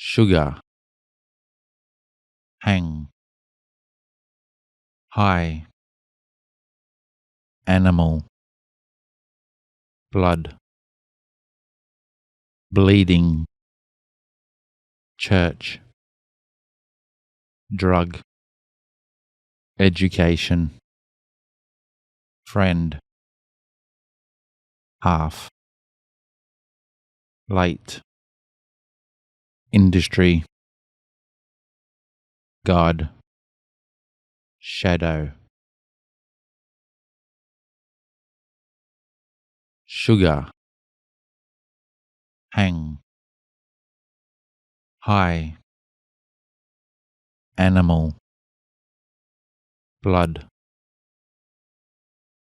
sugar, hang, high, animal, blood, bleeding, church, drug, education, friend, half, late, industry, God, shadow, sugar, hang, high, animal, blood,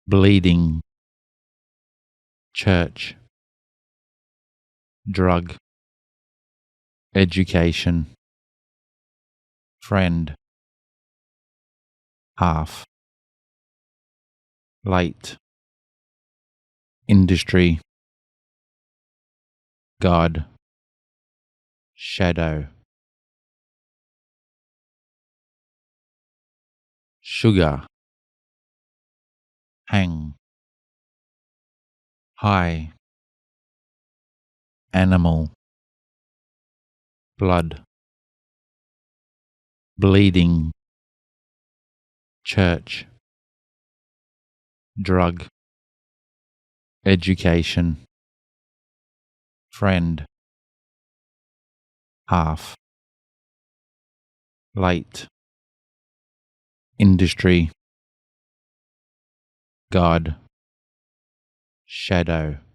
bleeding, church, drug, education, friend, half, late, industry, God, shadow, sugar, hang, high, animal, blood, bleeding, church, drug, education, friend, half, late, industry, God, shadow.